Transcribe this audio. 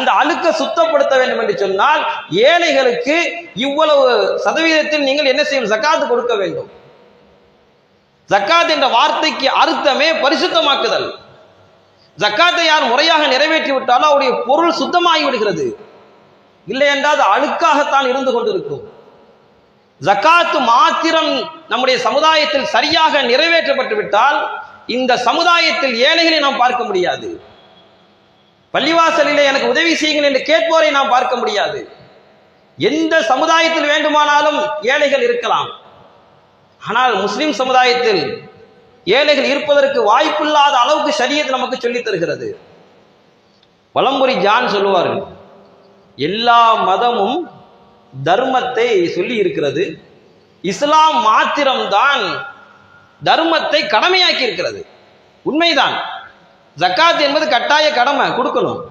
அந்த அழுக்க சுத்தப்படுத்த வேண்டும் என்று சொன்னால் ஏழைகளுக்கு இவ்வளவு சதவீதத்தில் நீங்கள் என்ன செய்யும்? ஜக்காத் கொடுக்க வேண்டும். ஜக்காத் என்ற வார்த்தைக்கு அர்த்தமே பரிசுத்தமாக்குதல். ஜக்காத்தை யார் முறையாக நிறைவேற்றி விட்டாலும் அவருடைய பொருள் சுத்தமாகி விடுகிறது. இல்லை என்றால் அது அழுக்காகத்தான் இருந்து கொண்டிருக்கும். ஜக்காத்து மாத்திரம் நம்முடைய சமுதாயத்தில் சரியாக நிறைவேற்றப்பட்டு விட்டால் இந்த சமுதாயத்தில் ஏழைகளை நாம் பார்க்க முடியாது. பள்ளிவாசலிலே எனக்கு உதவி செய்யுங்கள் என்று கேட்போரை நாம் பார்க்க முடியாது. எந்த சமுதாயத்தில் வேண்டுமானாலும் ஏழைகள் இருக்கலாம். ஆனால் முஸ்லிம் சமுதாயத்தில் ஏழைகள் இருப்பதற்கு வாய்ப்பில்லாத அளவுக்கு ஷரியத் நமக்கு சொல்லித் தருகிறது. பழம்பொரி ஜான் சொல்லுவார்கள், எல்லா மதமும் தர்மத்தை சொல்லி இருக்கிறது, இஸ்லாம் மாத்திரம்தான் தர்மத்தை கடமையாக்கி இருக்கிறது. உண்மைதான், ஜக்காத் என்பது கட்டாய கடமை, கொடுக்கணும்.